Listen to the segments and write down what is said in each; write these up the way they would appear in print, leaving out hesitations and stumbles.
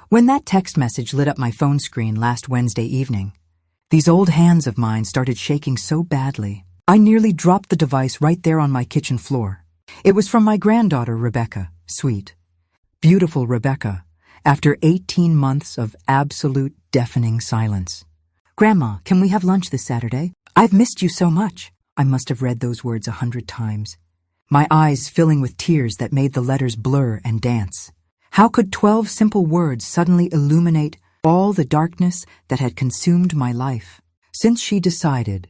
When that text message lit up my phone screen last Wednesday evening, these old hands of mine started shaking so badly, I nearly dropped the device right there on my kitchen floor. It was from my granddaughter, Rebecca, sweet, beautiful Rebecca, after 18 months of absolute deafening silence. "Grandma, can we have lunch this Saturday? I've missed you so much." I must have read those words 100 times, my eyes filling with tears that made the letters blur and dance. How could 12 simple words suddenly illuminate all the darkness that had consumed my life? Since she decided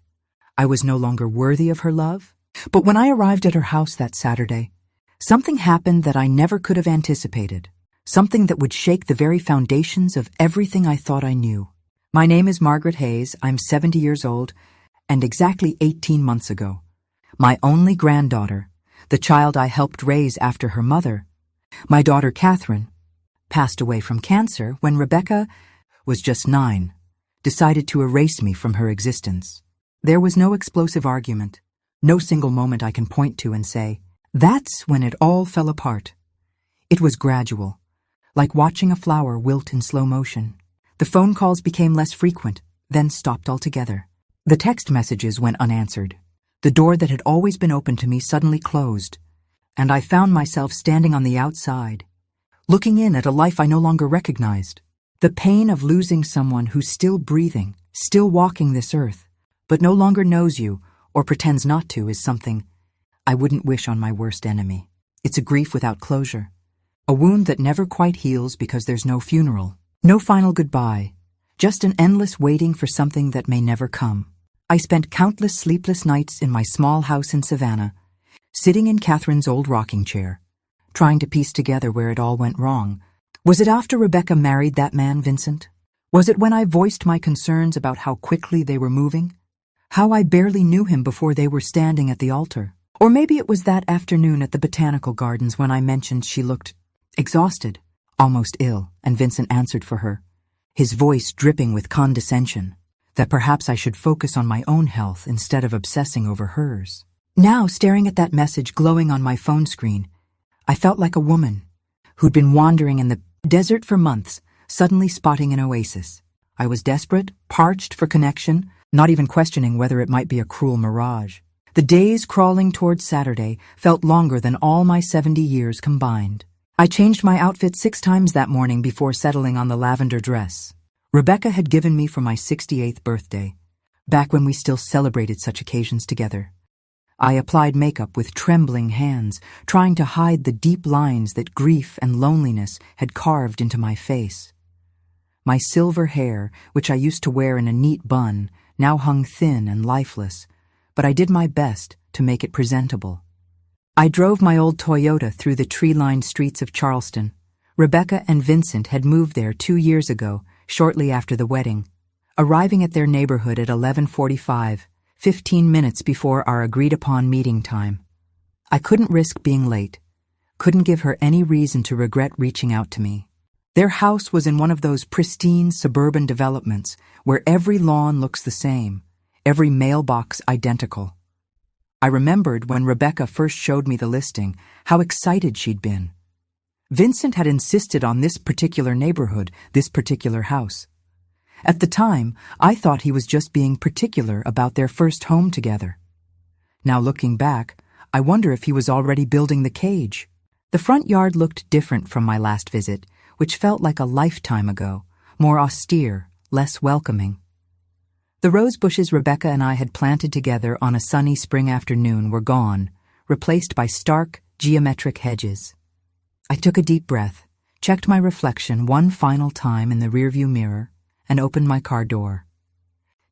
I was no longer worthy of her love? But when I arrived at her house that Saturday, something happened that I never could have anticipated, something that would shake the very foundations of everything I thought I knew. My name is Margaret Hayes, I'm 70 years old, and exactly 18 months ago, my only granddaughter, the child I helped raise after her mother, my daughter Catherine, passed away from cancer when Rebecca was just 9, decided to erase me from her existence. There was no explosive argument, no single moment I can point to and say, "That's when it all fell apart." It was gradual, like watching a flower wilt in slow motion. The phone calls became less frequent, then stopped altogether. The text messages went unanswered. The door that had always been open to me suddenly closed, and I found myself standing on the outside, looking in at a life I no longer recognized. The pain of losing someone who's still breathing, still walking this earth, but no longer knows you or pretends not to is something I wouldn't wish on my worst enemy. It's a grief without closure, a wound that never quite heals because there's no funeral, no final goodbye, just an endless waiting for something that may never come. I spent countless sleepless nights in my small house in Savannah, sitting in Catherine's old rocking chair, trying to piece together where it all went wrong. Was it after Rebecca married that man, Vincent? Was it when I voiced my concerns about how quickly they were moving? How I barely knew him before they were standing at the altar? Or maybe it was that afternoon at the botanical gardens when I mentioned she looked exhausted, almost ill, and Vincent answered for her, his voice dripping with condescension, that perhaps I should focus on my own health instead of obsessing over hers. Now, staring at that message glowing on my phone screen, I felt like a woman who'd been wandering in the desert for months, suddenly spotting an oasis. I was desperate, parched for connection, not even questioning whether it might be a cruel mirage. The days crawling towards Saturday felt longer than all my 70 years combined. I changed my outfit 6 times that morning before settling on the lavender dress Rebecca had given me for my 68th birthday, back when we still celebrated such occasions together. I applied makeup with trembling hands, trying to hide the deep lines that grief and loneliness had carved into my face. My silver hair, which I used to wear in a neat bun, now hung thin and lifeless, but I did my best to make it presentable. I drove my old Toyota through the tree-lined streets of Charleston. Rebecca and Vincent had moved there 2 years ago, shortly after the wedding, arriving at their neighborhood at 11:45, 15 minutes before our agreed-upon meeting time. I couldn't risk being late, couldn't give her any reason to regret reaching out to me. Their house was in one of those pristine suburban developments where every lawn looks the same, every mailbox identical. I remembered when Rebecca first showed me the listing, how excited she'd been. Vincent had insisted on this particular neighborhood, this particular house. At the time, I thought he was just being particular about their first home together. Now looking back, I wonder if he was already building the cage. The front yard looked different from my last visit, which felt like a lifetime ago, more austere, less welcoming. The rose bushes Rebecca and I had planted together on a sunny spring afternoon were gone, replaced by stark, geometric hedges. I took a deep breath, checked my reflection one final time in the rearview mirror, and opened my car door.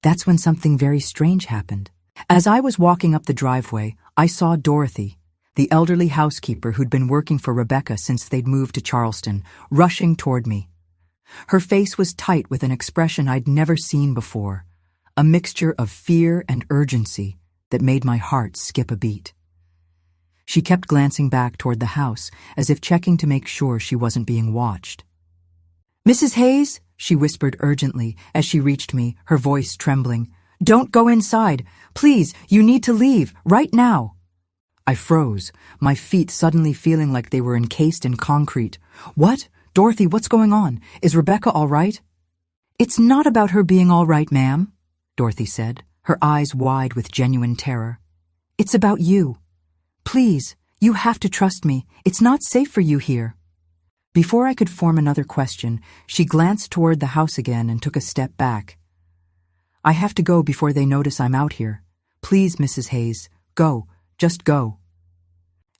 That's when something very strange happened. As I was walking up the driveway, I saw Dorothy, the elderly housekeeper who'd been working for Rebecca since they'd moved to Charleston, rushing toward me. Her face was tight with an expression I'd never seen before, a mixture of fear and urgency that made my heart skip a beat. She kept glancing back toward the house, as if checking to make sure she wasn't being watched. "Mrs. Hayes," she whispered urgently as she reached me, her voice trembling. "Don't go inside. Please, you need to leave, right now." I froze, my feet suddenly feeling like they were encased in concrete. "What? Dorothy, what's going on? Is Rebecca all right? It's not about her being all right, ma'am, Dorothy said, her eyes wide with genuine terror. It's about you. Please, you have to trust me. It's not safe for you here. Before I could form another question, she glanced toward the house again and took a step back. I have to go before they notice I'm out here. Please, Mrs. Hayes, go. Just go.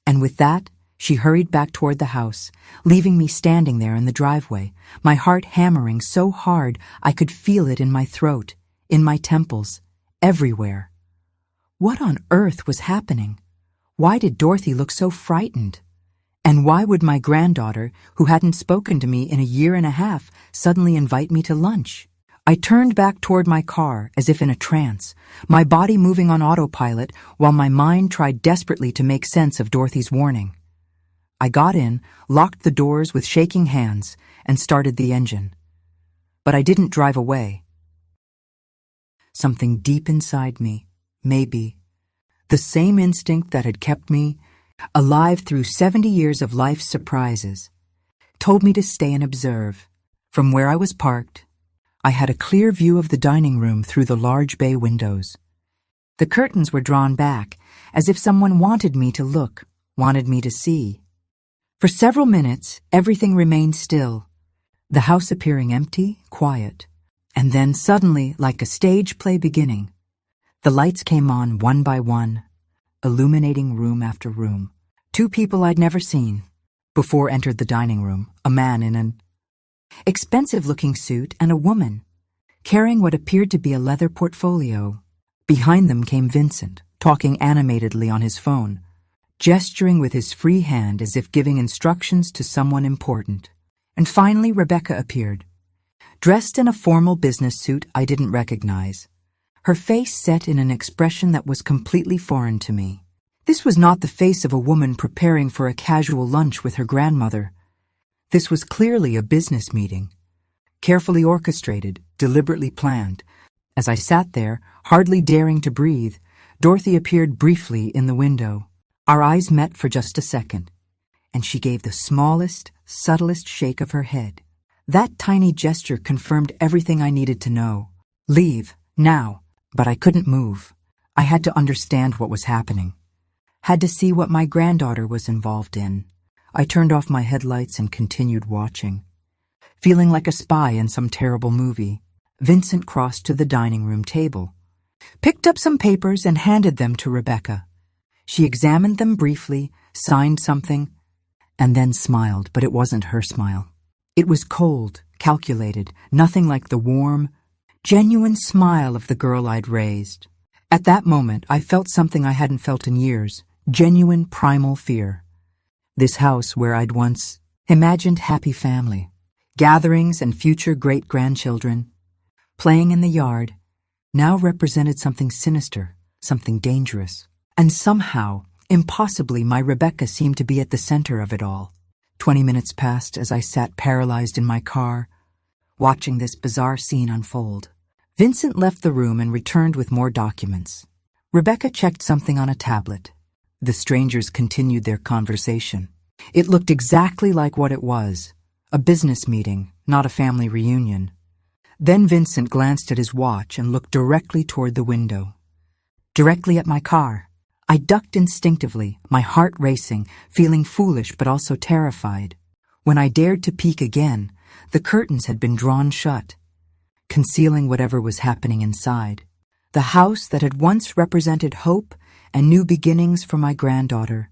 And with that, she hurried back toward the house, leaving me standing there in the driveway, my heart hammering so hard I could feel it in my throat, in my temples, everywhere. What on earth was happening? Why did Dorothy look so frightened? And why would my granddaughter, who hadn't spoken to me in a year and a half, suddenly invite me to lunch? I turned back toward my car as if in a trance, my body moving on autopilot while my mind tried desperately to make sense of Dorothy's warning. I got in, locked the doors with shaking hands, and started the engine. But I didn't drive away. Something deep inside me, maybe, the same instinct that had kept me alive through 70 years of life's surprises, told me to stay and observe. From where I was parked, I had a clear view of the dining room through the large bay windows. The curtains were drawn back, as if someone wanted me to look, wanted me to see. For several minutes, everything remained still, the house appearing empty, quiet. And then suddenly, like a stage play beginning, the lights came on one by one, illuminating room after room. Two people I'd never seen before entered the dining room, a man in an expensive-looking suit and a woman, carrying what appeared to be a leather portfolio. Behind them came Vincent, talking animatedly on his phone, gesturing with his free hand as if giving instructions to someone important. And finally Rebecca appeared, dressed in a formal business suit I didn't recognize, her face set in an expression that was completely foreign to me. This was not the face of a woman preparing for a casual lunch with her grandmother. This was clearly a business meeting, carefully orchestrated, deliberately planned. As I sat there, hardly daring to breathe, Dorothy appeared briefly in the window. Our eyes met for just a second, and she gave the smallest, subtlest shake of her head. That tiny gesture confirmed everything I needed to know. Leave, now. But I couldn't move. I had to understand what was happening. Had to see what my granddaughter was involved in. I turned off my headlights and continued watching, feeling like a spy in some terrible movie. Vincent crossed to the dining room table, picked up some papers and handed them to Rebecca. She examined them briefly, signed something, and then smiled, but it wasn't her smile. It was cold, calculated, nothing like the warm, genuine smile of the girl I'd raised. At that moment, I felt something I hadn't felt in years, genuine primal fear. This house where I'd once imagined happy family, gatherings and future great-grandchildren, playing in the yard, now represented something sinister, something dangerous. And somehow, impossibly, my Rebecca seemed to be at the center of it all. 20 minutes passed as I sat paralyzed in my car, watching this bizarre scene unfold. Vincent left the room and returned with more documents. Rebecca checked something on a tablet. The strangers continued their conversation. It looked exactly like what it was, a business meeting, not a family reunion. Then Vincent glanced at his watch and looked directly toward the window, directly at my car. I ducked instinctively, my heart racing, feeling foolish but also terrified. When I dared to peek again, the curtains had been drawn shut, concealing whatever was happening inside. The house that had once represented hope and new beginnings for my granddaughter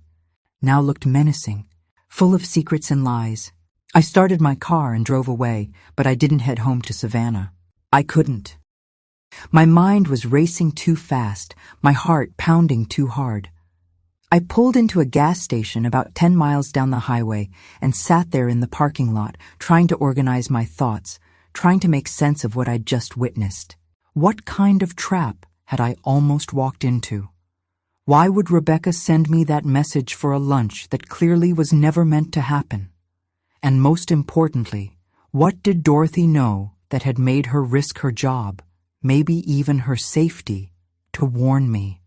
now looked menacing, full of secrets and lies. I started my car and drove away, but I didn't head home to Savannah. I couldn't. My mind was racing too fast, my heart pounding too hard. I pulled into a gas station about 10 miles down the highway and sat there in the parking lot, trying to organize my thoughts, trying to make sense of what I'd just witnessed. What kind of trap had I almost walked into? Why would Rebecca send me that message for a lunch that clearly was never meant to happen? And most importantly, what did Dorothy know that had made her risk her job, maybe even her safety, to warn me?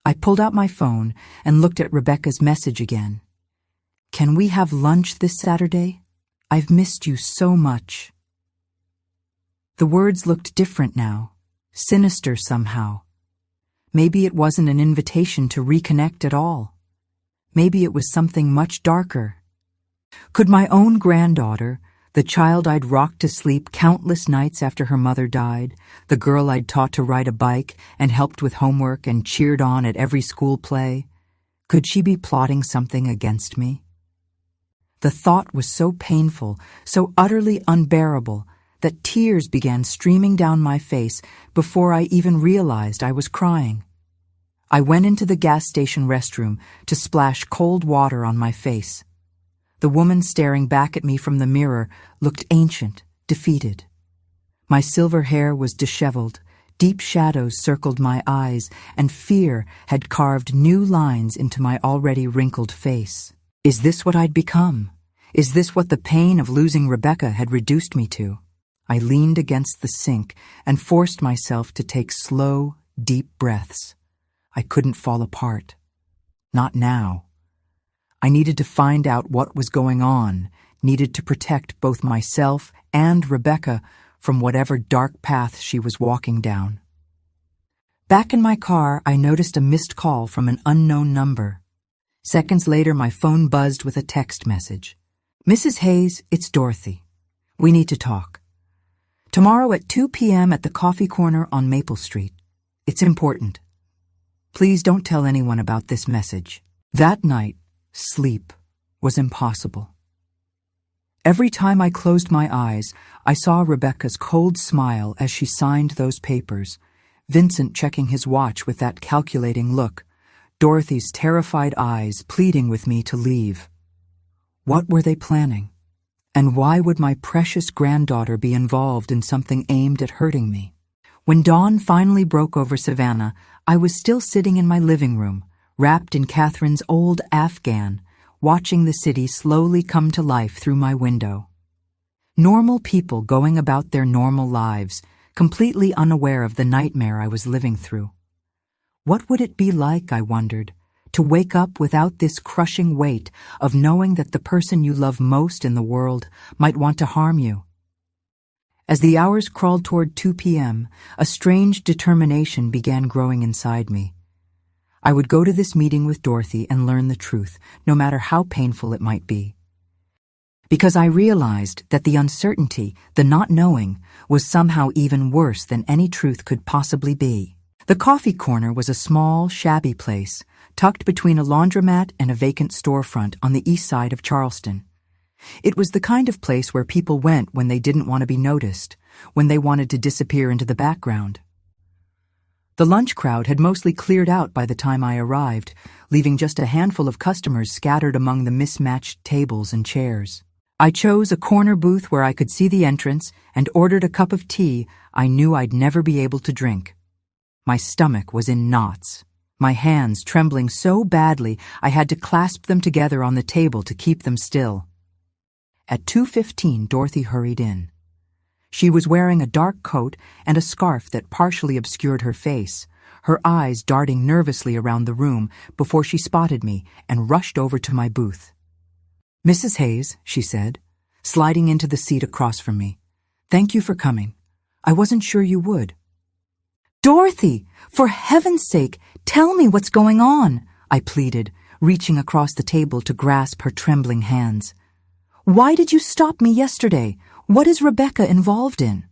I pulled out my phone and looked at Rebecca's message again. "Can we have lunch this Saturday?" I've missed you so much." The words looked different now, sinister somehow. Maybe it wasn't an invitation to reconnect at all. Maybe it was something much darker. Could my own granddaughter, the child I'd rocked to sleep countless nights after her mother died, the girl I'd taught to ride a bike and helped with homework and cheered on at every school play, could she be plotting something against me? The thought was so painful, so utterly unbearable, that tears began streaming down my face before I even realized I was crying. I went into the gas station restroom to splash cold water on my face. The woman staring back at me from the mirror looked ancient, defeated. My silver hair was disheveled, deep shadows circled my eyes, and fear had carved new lines into my already wrinkled face. Is this what I'd become? Is this what the pain of losing Rebecca had reduced me to? I leaned against the sink and forced myself to take slow, deep breaths. I couldn't fall apart. Not now. I needed to find out what was going on, needed to protect both myself and Rebecca from whatever dark path she was walking down. Back in my car, I noticed a missed call from an unknown number. Seconds later, my phone buzzed with a text message. "Mrs. Hayes, it's Dorothy. We need to talk. Tomorrow at 2 p.m. at the coffee corner on Maple Street. It's important. Please don't tell anyone about this message." That night, sleep was impossible. Every time I closed my eyes, I saw Rebecca's cold smile as she signed those papers, Vincent checking his watch with that calculating look, Dorothy's terrified eyes pleading with me to leave. What were they planning? And why would my precious granddaughter be involved in something aimed at hurting me? When dawn finally broke over Savannah, I was still sitting in my living room, wrapped in Catherine's old Afghan, watching the city slowly come to life through my window. Normal people going about their normal lives, completely unaware of the nightmare I was living through. What would it be like, I wondered, to wake up without this crushing weight of knowing that the person you love most in the world might want to harm you? As the hours crawled toward 2 p.m., a strange determination began growing inside me. I would go to this meeting with Dorothy and learn the truth, no matter how painful it might be. Because I realized that the uncertainty, the not knowing, was somehow even worse than any truth could possibly be. The coffee corner was a small, shabby place, tucked between a laundromat and a vacant storefront on the east side of Charleston. It was the kind of place where people went when they didn't want to be noticed, when they wanted to disappear into the background. The lunch crowd had mostly cleared out by the time I arrived, leaving just a handful of customers scattered among the mismatched tables and chairs. I chose a corner booth where I could see the entrance and ordered a cup of tea I knew I'd never be able to drink. My stomach was in knots, my hands trembling so badly I had to clasp them together on the table to keep them still. At 2:15, Dorothy hurried in. She was wearing a dark coat and a scarf that partially obscured her face, her eyes darting nervously around the room before she spotted me and rushed over to my booth. "Mrs. Hayes," she said, sliding into the seat across from me. "Thank you for coming. I wasn't sure you would." "Dorothy, for heaven's sake, tell me what's going on," I pleaded, reaching across the table to grasp her trembling hands. "Why did you stop me yesterday? What is Rebecca involved in?"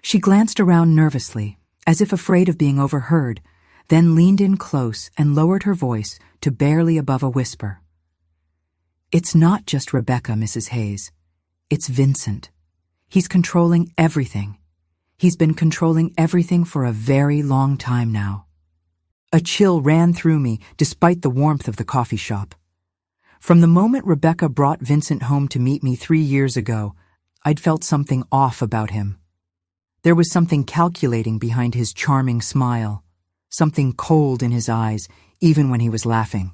She glanced around nervously, as if afraid of being overheard, then leaned in close and lowered her voice to barely above a whisper. "It's not just Rebecca, Mrs. Hayes. It's Vincent. He's controlling everything. He's been controlling everything for a very long time now." A chill ran through me despite the warmth of the coffee shop. From the moment Rebecca brought Vincent home to meet me 3 years ago, I'd felt something off about him. There was something calculating behind his charming smile, something cold in his eyes, even when he was laughing.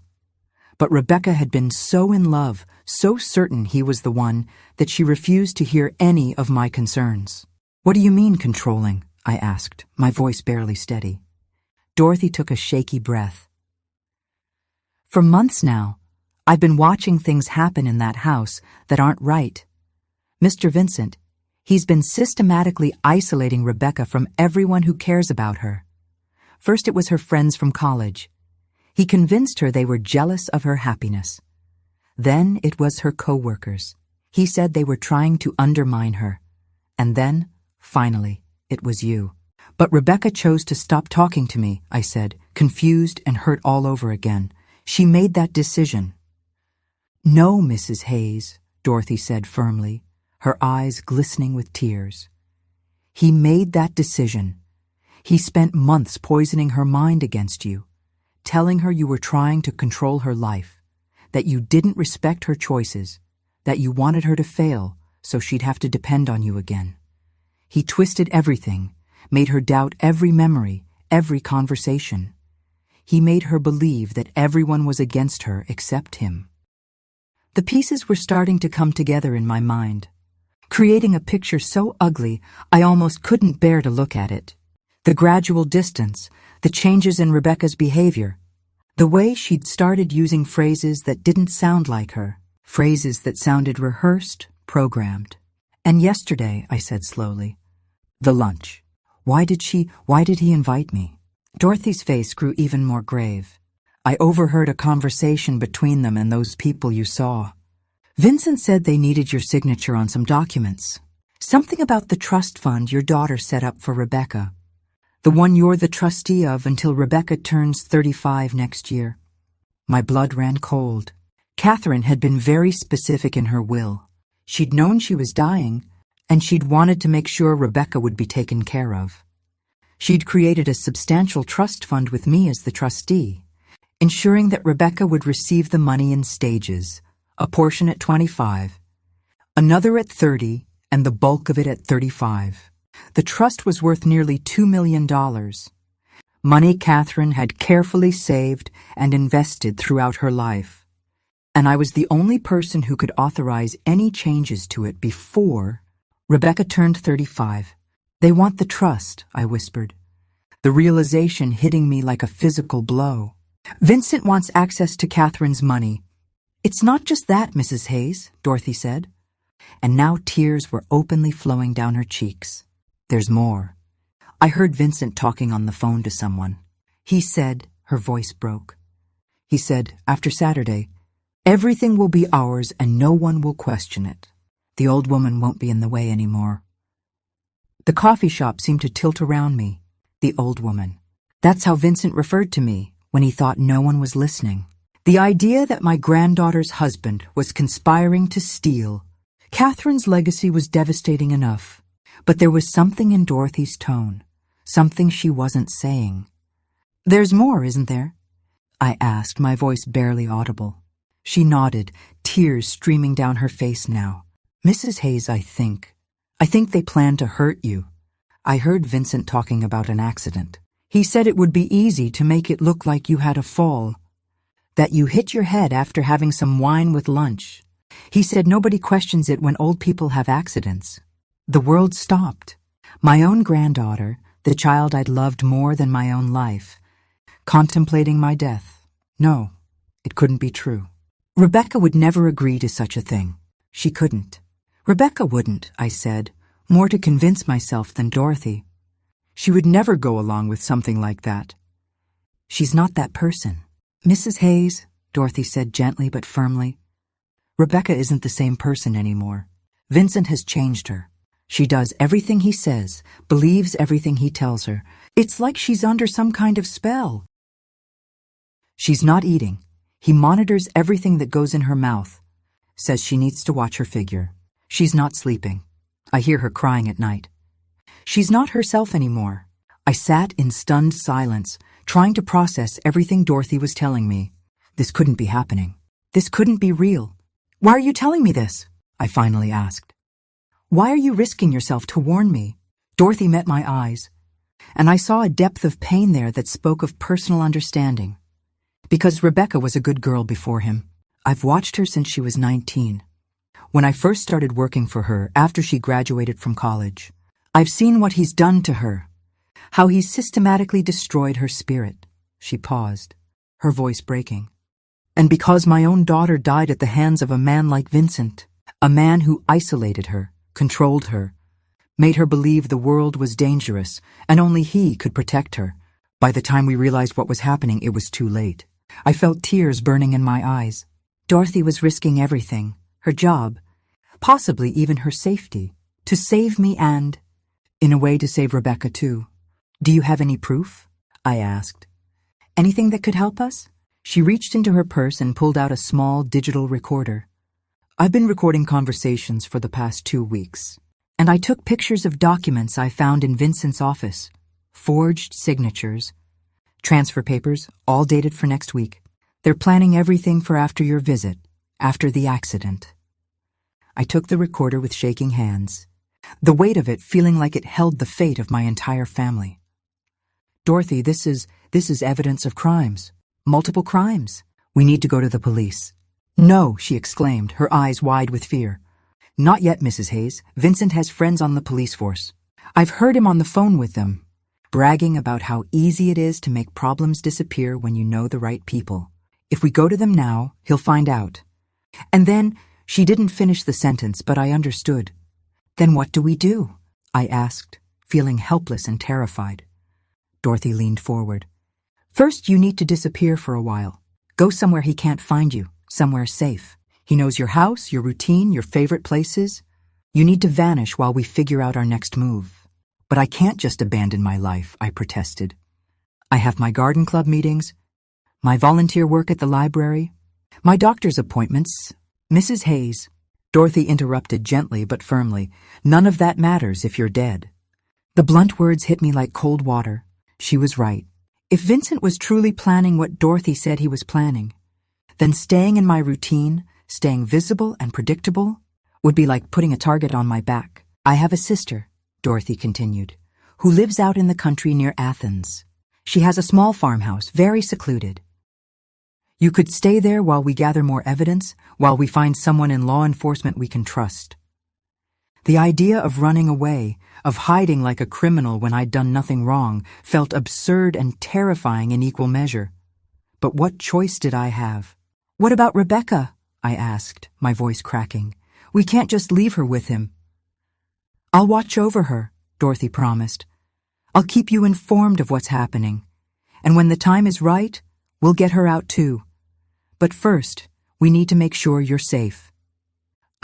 But Rebecca had been so in love, so certain he was the one, that she refused to hear any of my concerns. "What do you mean, controlling?" I asked, my voice barely steady. Dorothy took a shaky breath. "For months now, I've been watching things happen in that house that aren't right, Mr. Vincent, he's been systematically isolating Rebecca from everyone who cares about her. First it was her friends from college. He convinced her they were jealous of her happiness. Then it was her co-workers. He said they were trying to undermine her. And then, finally, it was you. But Rebecca chose to stop talking to me, I said, confused and hurt all over again. She made that decision. No, Mrs. Hayes, Dorothy said firmly, her eyes glistening with tears. He made that decision. He spent months poisoning her mind against you, telling her you were trying to control her life, that you didn't respect her choices, that you wanted her to fail so she'd have to depend on you again. He twisted everything, made her doubt every memory, every conversation. He made her believe that everyone was against her except him. The pieces were starting to come together in my mind, creating a picture so ugly I almost couldn't bear to look at it. The gradual distance, the changes in Rebecca's behavior, the way she'd started using phrases that didn't sound like her, phrases that sounded rehearsed, programmed. And yesterday, I said slowly, the lunch. Why did he invite me? Dorothy's face grew even more grave. I overheard a conversation between them and those people you saw. Vincent said they needed your signature on some documents. Something about the trust fund your daughter set up for Rebecca. The one you're the trustee of until Rebecca turns 35 next year. My blood ran cold. Catherine had been very specific in her will. She'd known she was dying, and she'd wanted to make sure Rebecca would be taken care of. She'd created a substantial trust fund with me as the trustee, ensuring that Rebecca would receive the money in stages, a portion at 25, another at 30, and the bulk of it at 35. The trust was worth nearly $2 million. Money Catherine had carefully saved and invested throughout her life. And I was the only person who could authorize any changes to it before Rebecca turned 35. They want the trust, I whispered, the realization hitting me like a physical blow. Vincent wants access to Catherine's money. It's not just that, Mrs. Hayes, Dorothy said. And now tears were openly flowing down her cheeks. There's more. I heard Vincent talking on the phone to someone. He said, her voice broke. He said, after Saturday, everything will be ours and no one will question it. The old woman won't be in the way anymore. The coffee shop seemed to tilt around me. The old woman. That's how Vincent referred to me when he thought no one was listening. The idea that my granddaughter's husband was conspiring to steal. Catherine's legacy was devastating enough. But there was something in Dorothy's tone, something she wasn't saying. There's more, isn't there? I asked, my voice barely audible. She nodded, tears streaming down her face now. Mrs. Hayes, I think they plan to hurt you. I heard Vincent talking about an accident. He said it would be easy to make it look like you had a fall, that you hit your head after having some wine with lunch. He said nobody questions it when old people have accidents. The world stopped. My own granddaughter, the child I'd loved more than my own life, contemplating my death. No, it couldn't be true. Rebecca would never agree to such a thing. She couldn't. Rebecca wouldn't, I said, more to convince myself than Dorothy. She would never go along with something like that. She's not that person. Mrs. Hayes, Dorothy said gently but firmly, Rebecca isn't the same person anymore. Vincent has changed her. She does everything he says, believes everything he tells her. It's like she's under some kind of spell. She's not eating. He monitors everything that goes in her mouth. Says she needs to watch her figure. She's not sleeping. I hear her crying at night. She's not herself anymore. I sat in stunned silence, trying to process everything Dorothy was telling me. This couldn't be happening. This couldn't be real. Why are you telling me this? I finally asked. Why are you risking yourself to warn me? Dorothy met my eyes, and I saw a depth of pain there that spoke of personal understanding. Because Rebecca was a good girl before him. I've watched her since she was 19. When I first started working for her after she graduated from college, I've seen what he's done to her, how he's systematically destroyed her spirit. She paused, her voice breaking. And because my own daughter died at the hands of a man like Vincent, A man who isolated her, controlled her, made her believe the world was dangerous and only he could protect her. By the time we realized what was happening, it was too late. I felt tears burning in my eyes. Dorothy was risking everything, her job, possibly even her safety, to save me and, in a way, to save Rebecca too. "Do you have any proof?" I asked. "Anything that could help us?" She reached into her purse and pulled out a small digital recorder. "I've been recording conversations for the past 2 weeks, and I took pictures of documents I found in Vincent's office, forged signatures, transfer papers, all dated for next week. They're planning everything for after your visit, after the accident." I took the recorder with shaking hands, the weight of it feeling like it held the fate of my entire family. "Dorothy, this is evidence of crimes. Multiple crimes. We need to go to the police." "No," she exclaimed, her eyes wide with fear. "Not yet, Mrs. Hayes. Vincent has friends on the police force. I've heard him on the phone with them, bragging about how easy it is to make problems disappear when you know the right people. If we go to them now, he'll find out." And then, she didn't finish the sentence, but I understood. "Then what do we do?" I asked, feeling helpless and terrified. Dorothy leaned forward. "First, you need to disappear for a while. Go somewhere he can't find you, somewhere safe. He knows your house, your routine, your favorite places. You need to vanish while we figure out our next move." "But I can't just abandon my life," I protested. "I have my garden club meetings, my volunteer work at the library, my doctor's appointments." "Mrs. Hayes," Dorothy interrupted gently but firmly, "none of that matters if you're dead." The blunt words hit me like cold water. She was right. If Vincent was truly planning what Dorothy said he was planning, then staying in my routine, staying visible and predictable, would be like putting a target on my back. "I have a sister," Dorothy continued, "who lives out in the country near Athens. She has a small farmhouse, very secluded. You could stay there while we gather more evidence, while we find someone in law enforcement we can trust." The idea of running away, of hiding like a criminal when I'd done nothing wrong, felt absurd and terrifying in equal measure. But what choice did I have? "What about Rebecca?" I asked, my voice cracking. "We can't just leave her with him." "I'll watch over her," Dorothy promised. "I'll keep you informed of what's happening. And when the time is right, we'll get her out too. But first, we need to make sure you're safe."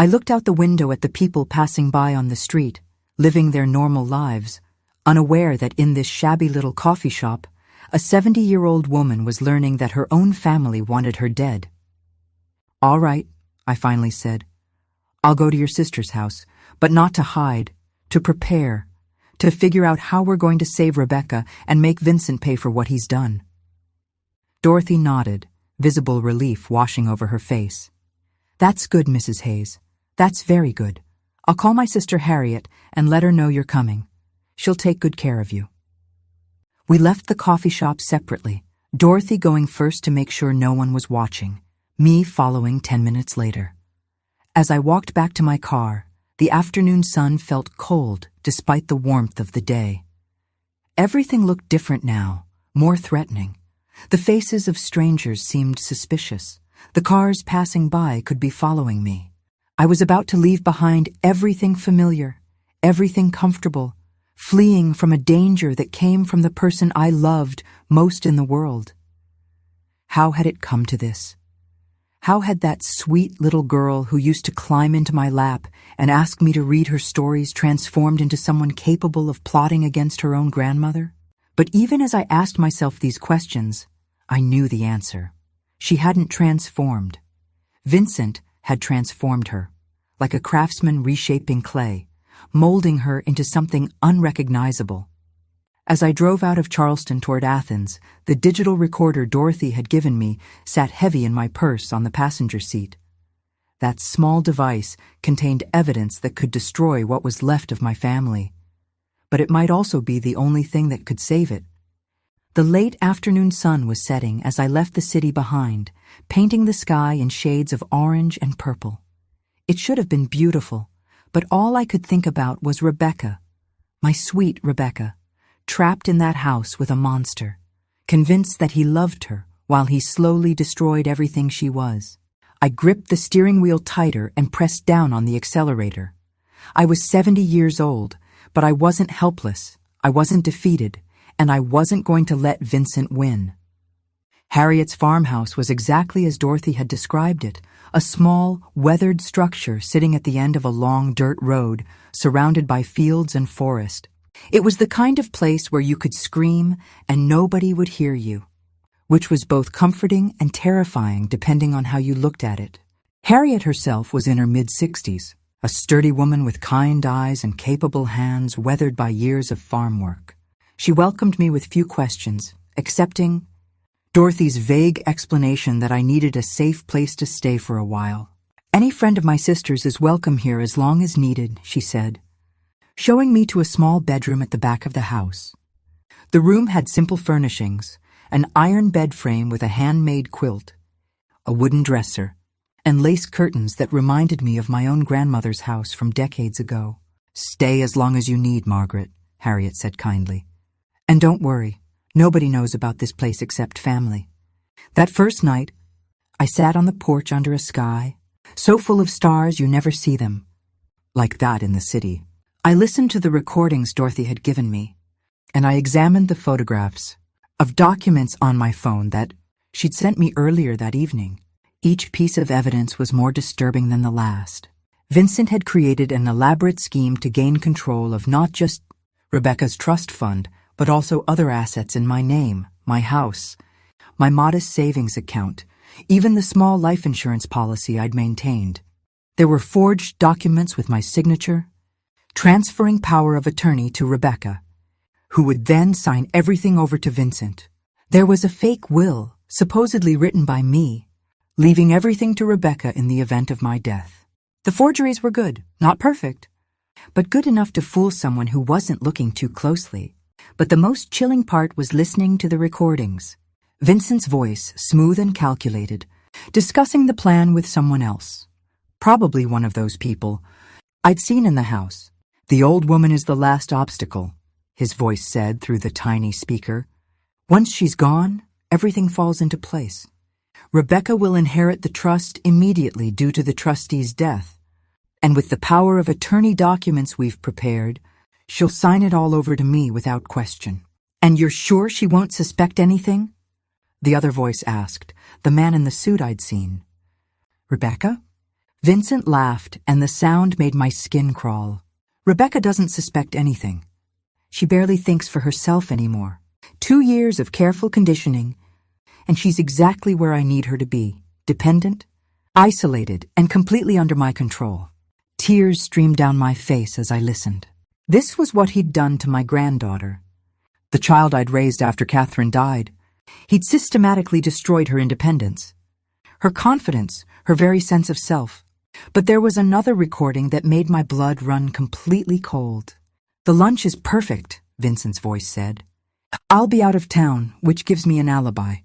I looked out the window at the people passing by on the street, living their normal lives, unaware that in this shabby little coffee shop, a 70-year-old woman was learning that her own family wanted her dead. "All right," I finally said. "I'll go to your sister's house, but not to hide, to prepare, to figure out how we're going to save Rebecca and make Vincent pay for what he's done." Dorothy nodded, visible relief washing over her face. "That's good, Mrs. Hayes. That's very good. I'll call my sister Harriet and let her know you're coming. She'll take good care of you." We left the coffee shop separately, Dorothy going first to make sure no one was watching, me following 10 minutes later. As I walked back to my car, the afternoon sun felt cold despite the warmth of the day. Everything looked different now, more threatening. The faces of strangers seemed suspicious. The cars passing by could be following me. I was about to leave behind everything familiar, everything comfortable, fleeing from a danger that came from the person I loved most in the world. How had it come to this? How had that sweet little girl who used to climb into my lap and ask me to read her stories transformed into someone capable of plotting against her own grandmother? But even as I asked myself these questions, I knew the answer. She hadn't transformed. Vincent had transformed her, like a craftsman reshaping clay, molding her into something unrecognizable. As I drove out of Charleston toward Athens, the digital recorder Dorothy had given me sat heavy in my purse on the passenger seat. That small device contained evidence that could destroy what was left of my family. But it might also be the only thing that could save it. The late afternoon sun was setting as I left the city behind, painting the sky in shades of orange and purple. It should have been beautiful, but all I could think about was Rebecca, my sweet Rebecca, trapped in that house with a monster, convinced that he loved her while he slowly destroyed everything she was. I gripped the steering wheel tighter and pressed down on the accelerator. I was 70 years old, but I wasn't helpless, I wasn't defeated, and I wasn't going to let Vincent win. Harriet's farmhouse was exactly as Dorothy had described it, a small, weathered structure sitting at the end of a long dirt road, surrounded by fields and forest. It was the kind of place where you could scream and nobody would hear you, which was both comforting and terrifying depending on how you looked at it. Harriet herself was in her mid-60s, a sturdy woman with kind eyes and capable hands weathered by years of farm work. She welcomed me with few questions, accepting Dorothy's vague explanation that I needed a safe place to stay for a while. "Any friend of my sister's is welcome here as long as needed," she said, showing me to a small bedroom at the back of the house. The room had simple furnishings, an iron bed frame with a handmade quilt, a wooden dresser, and lace curtains that reminded me of my own grandmother's house from decades ago. "Stay as long as you need, Margaret," Harriet said kindly. "And don't worry, nobody knows about this place except family." That first night, I sat on the porch under a sky, so full of stars you never see them, like that in the city. I listened to the recordings Dorothy had given me, and I examined the photographs of documents on my phone that she'd sent me earlier that evening. Each piece of evidence was more disturbing than the last. Vincent had created an elaborate scheme to gain control of not just Rebecca's trust fund, but also other assets in my name, my house, my modest savings account, even the small life insurance policy I'd maintained. There were forged documents with my signature, transferring power of attorney to Rebecca, who would then sign everything over to Vincent. There was a fake will, supposedly written by me, leaving everything to Rebecca in the event of my death. The forgeries were good, not perfect, but good enough to fool someone who wasn't looking too closely. But the most chilling part was listening to the recordings. Vincent's voice, smooth and calculated, discussing the plan with someone else. Probably one of those people I'd seen in the house. "The old woman is the last obstacle," his voice said through the tiny speaker. "Once she's gone, everything falls into place. Rebecca will inherit the trust immediately due to the trustee's death, and with the power of attorney documents we've prepared, she'll sign it all over to me without question." "And you're sure she won't suspect anything?" the other voice asked, the man in the suit I'd seen. "Rebecca?" Vincent laughed, and the sound made my skin crawl. "Rebecca doesn't suspect anything. She barely thinks for herself anymore. 2 years of careful conditioning, and she's exactly where I need her to be, dependent, isolated, and completely under my control." Tears streamed down my face as I listened. This was what he'd done to my granddaughter, the child I'd raised after Catherine died. He'd systematically destroyed her independence, her confidence, her very sense of self. But there was another recording that made my blood run completely cold. "The lunch is perfect," Vincent's voice said. "I'll be out of town, which gives me an alibi.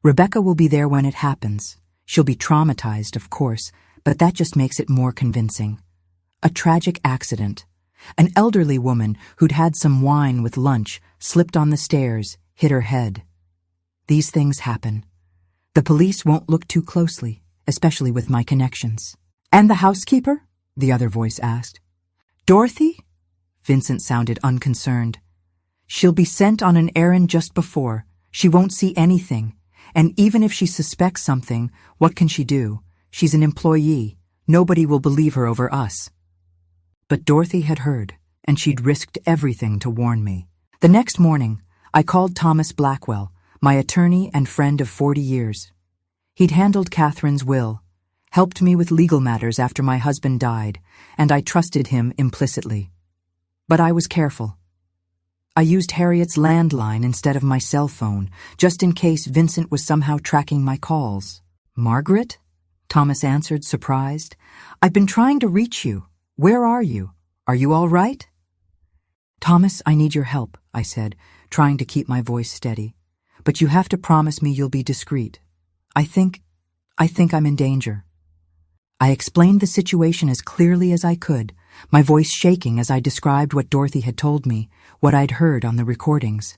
Rebecca will be there when it happens. She'll be traumatized, of course, but that just makes it more convincing. A tragic accident. An elderly woman who'd had some wine with lunch slipped on the stairs, hit her head. These things happen. The police won't look too closely, especially with my connections." "And the housekeeper?" the other voice asked. "Dorothy?" Vincent sounded unconcerned. "She'll be sent on an errand just before. She won't see anything. And even if she suspects something, what can she do? She's an employee. Nobody will believe her over us." But Dorothy had heard, and she'd risked everything to warn me. The next morning, I called Thomas Blackwell, my attorney and friend of 40 years. He'd handled Catherine's will, helped me with legal matters after my husband died, and I trusted him implicitly. But I was careful. I used Harriet's landline instead of my cell phone, just in case Vincent was somehow tracking my calls. "Margaret?" Thomas answered, surprised. "I've been trying to reach you. Where are you? Are you all right?" "Thomas, I need your help," I said, trying to keep my voice steady. "But you have to promise me you'll be discreet. I think I'm in danger." I explained the situation as clearly as I could, my voice shaking as I described what Dorothy had told me, what I'd heard on the recordings.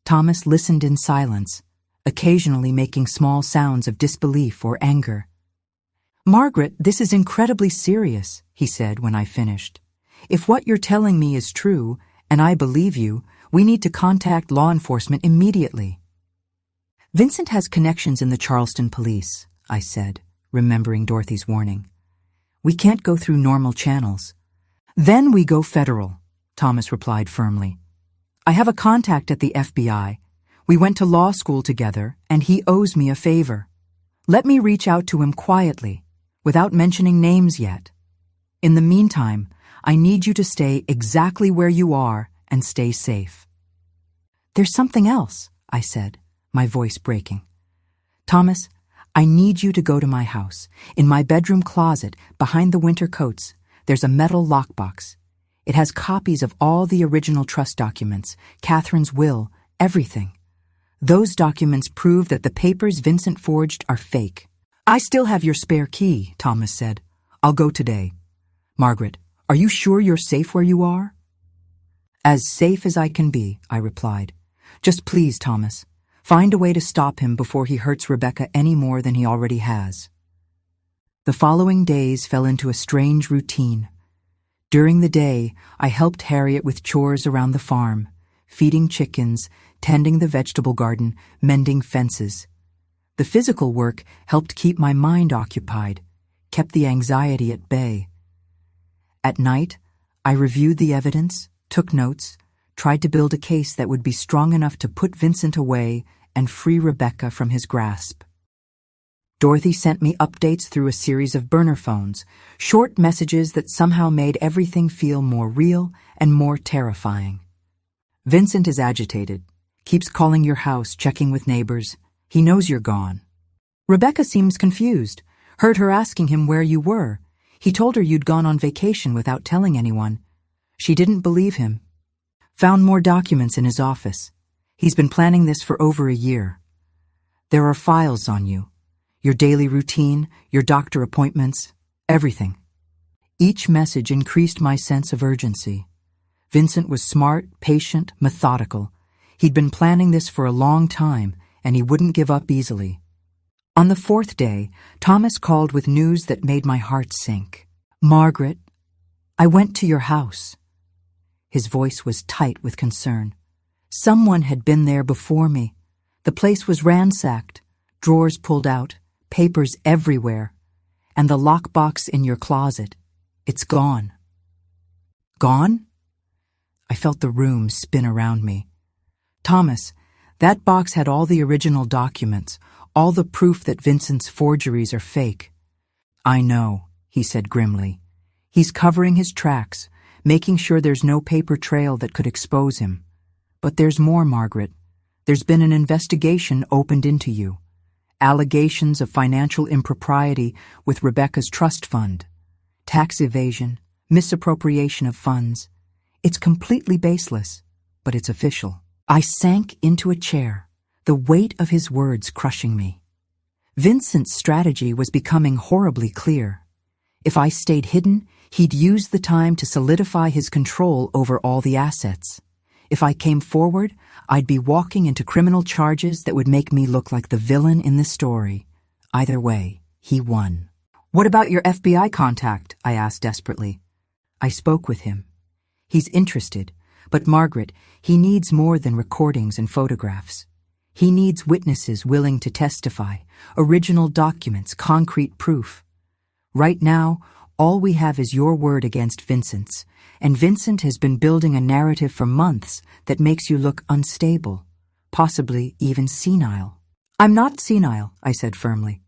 Thomas listened in silence, occasionally making small sounds of disbelief or anger. "Margaret, this is incredibly serious," he said when I finished. "If what you're telling me is true, and I believe you, we need to contact law enforcement immediately." "Vincent has connections in the Charleston police," I said, remembering Dorothy's warning. "We can't go through normal channels." "Then we go federal," Thomas replied firmly. "I have a contact at the FBI. We went to law school together, and he owes me a favor. Let me reach out to him quietly, without mentioning names yet. In the meantime, I need you to stay exactly where you are and stay safe." "There's something else," I said, my voice breaking. "Thomas, I need you to go to my house. In my bedroom closet, behind the winter coats, there's a metal lockbox. It has copies of all the original trust documents, Catherine's will, everything. Those documents prove that the papers Vincent forged are fake." "I still have your spare key," Thomas said. "I'll go today." "Margaret, are you sure you're safe where you are?" "As safe as I can be," I replied. "Just please, Thomas, find a way to stop him before he hurts Rebecca any more than he already has." The following days fell into a strange routine. During the day, I helped Harriet with chores around the farm, feeding chickens, tending the vegetable garden, mending fences. The physical work helped keep my mind occupied, kept the anxiety at bay. At night, I reviewed the evidence, took notes, tried to build a case that would be strong enough to put Vincent away and free Rebecca from his grasp. Dorothy sent me updates through a series of burner phones, short messages that somehow made everything feel more real and more terrifying. "Vincent is agitated, keeps calling your house, checking with neighbors. He knows you're gone." "Rebecca seems confused. Heard her asking him where you were. He told her you'd gone on vacation without telling anyone. She didn't believe him. Found more documents in his office. He's been planning this for over a year. There are files on you. Your daily routine, your doctor appointments, everything." Each message increased my sense of urgency. Vincent was smart, patient, methodical. He'd been planning this for a long time, and he wouldn't give up easily. On the fourth day, Thomas called with news that made my heart sink. "Margaret, I went to your house." His voice was tight with concern. "Someone had been there before me. The place was ransacked, drawers pulled out, papers everywhere, and the lockbox in your closet. It's gone." "Gone?" I felt the room spin around me. "Thomas, that box had all the original documents, all the proof that Vincent's forgeries are fake." "I know," he said grimly. "He's covering his tracks, making sure there's no paper trail that could expose him. But there's more, Margaret. There's been an investigation opened into you. Allegations of financial impropriety with Rebecca's trust fund, tax evasion, misappropriation of funds. It's completely baseless, but it's official." I sank into a chair, the weight of his words crushing me. Vincent's strategy was becoming horribly clear. If I stayed hidden, he'd use the time to solidify his control over all the assets. If I came forward, I'd be walking into criminal charges that would make me look like the villain in the story. Either way, he won. "What about your FBI contact?" I asked desperately. I spoke with him. "He's interested, but Margaret, he needs more than recordings and photographs. He needs witnesses willing to testify, original documents, concrete proof. Right now, all we have is your word against Vincent's, and Vincent has been building a narrative for months that makes you look unstable, possibly even senile." "I'm not senile," I said firmly.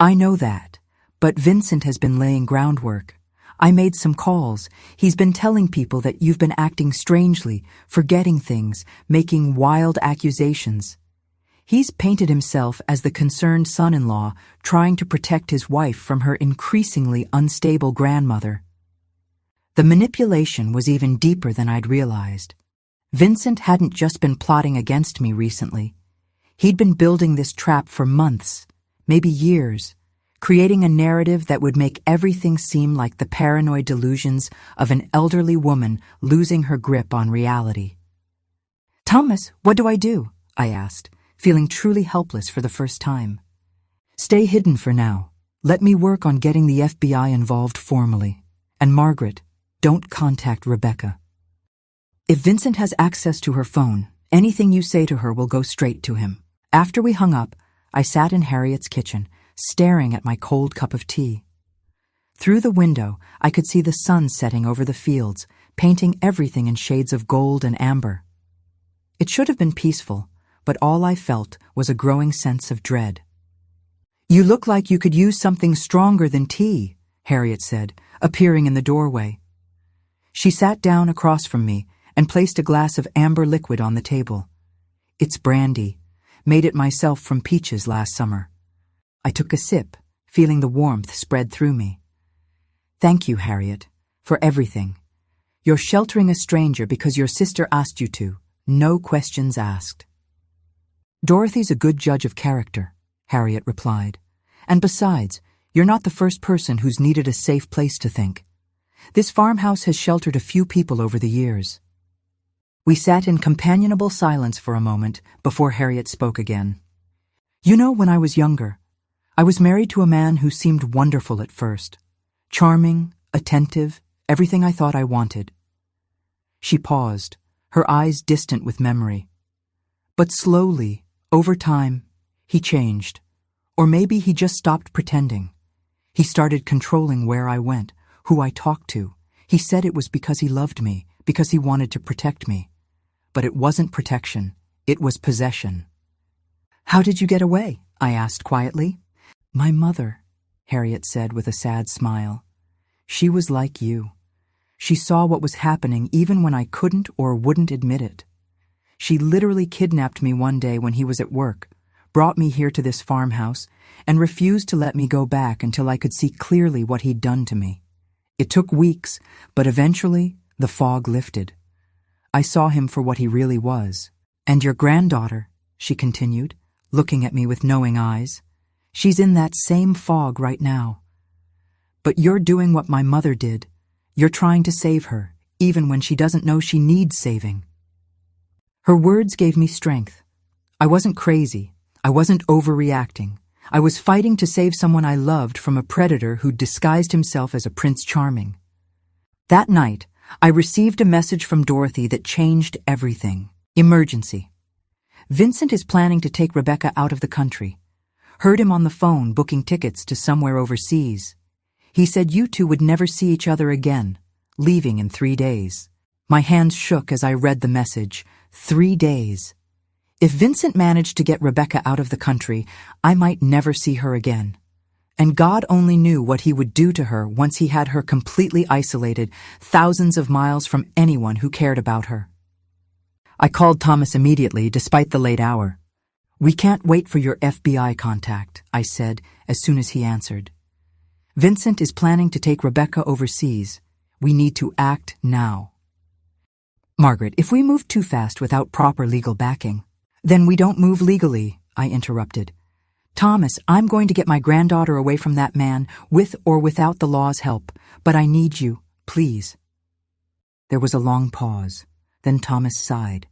"I know that, but Vincent has been laying groundwork. I made some calls. He's been telling people that you've been acting strangely, forgetting things, making wild accusations. He's painted himself as the concerned son-in-law trying to protect his wife from her increasingly unstable grandmother." The manipulation was even deeper than I'd realized. Vincent hadn't just been plotting against me recently. He'd been building this trap for months, maybe years, creating a narrative that would make everything seem like the paranoid delusions of an elderly woman losing her grip on reality. "Thomas, what do?" I asked, feeling truly helpless for the first time. Stay hidden for now. Let me work on getting the FBI involved formally. And Margaret, don't contact Rebecca. If Vincent has access to her phone, anything you say to her will go straight to him. After we hung up, I sat in Harriet's kitchen, staring at my cold cup of tea. Through the window, I could see the sun setting over the fields, painting everything in shades of gold and amber. It should have been peaceful, but all I felt was a growing sense of dread. "You look like you could use something stronger than tea," Harriet said, appearing in the doorway. She sat down across from me and placed a glass of amber liquid on the table. "It's brandy. Made it myself from peaches last summer." I took a sip, feeling the warmth spread through me. "Thank you, Harriet, for everything. You're sheltering a stranger because your sister asked you to. No questions asked." "Dorothy's a good judge of character," Harriet replied. "And besides, you're not the first person who's needed a safe place to think. This farmhouse has sheltered a few people over the years." We sat in companionable silence for a moment before Harriet spoke again. "You know, when I was younger, I was married to a man who seemed wonderful at first. Charming, attentive, everything I thought I wanted." She paused, her eyes distant with memory. "But slowly, over time, he changed. Or maybe he just stopped pretending. He started controlling where I went, who I talked to. He said it was because he loved me, because he wanted to protect me. But it wasn't protection, it was possession." "How did you get away?" I asked quietly. "My mother," Harriet said with a sad smile. "She was like you. She saw what was happening even when I couldn't or wouldn't admit it. She literally kidnapped me one day when he was at work, brought me here to this farmhouse, and refused to let me go back until I could see clearly what he'd done to me. It took weeks, but eventually the fog lifted. I saw him for what he really was. And your granddaughter," she continued, looking at me with knowing eyes, "she's in that same fog right now. But you're doing what my mother did. You're trying to save her, even when she doesn't know she needs saving." Her words gave me strength. I wasn't crazy. I wasn't overreacting. I was fighting to save someone I loved from a predator who disguised himself as a Prince Charming. That night, I received a message from Dorothy that changed everything. Emergency. Vincent is planning to take Rebecca out of the country. Heard him on the phone booking tickets to somewhere overseas. He said you two would never see each other again, leaving in 3 days. My hands shook as I read the message. 3 days. If Vincent managed to get Rebecca out of the country, I might never see her again. And God only knew what he would do to her once he had her completely isolated, thousands of miles from anyone who cared about her. I called Thomas immediately, despite the late hour. "We can't wait for your FBI contact," I said as soon as he answered. "Vincent is planning to take Rebecca overseas. We need to act now." "Margaret, if we move too fast without proper legal backing, then we don't move legally," I interrupted. "Thomas, I'm going to get my granddaughter away from that man, with or without the law's help, but I need you, please." There was a long pause. Then Thomas sighed.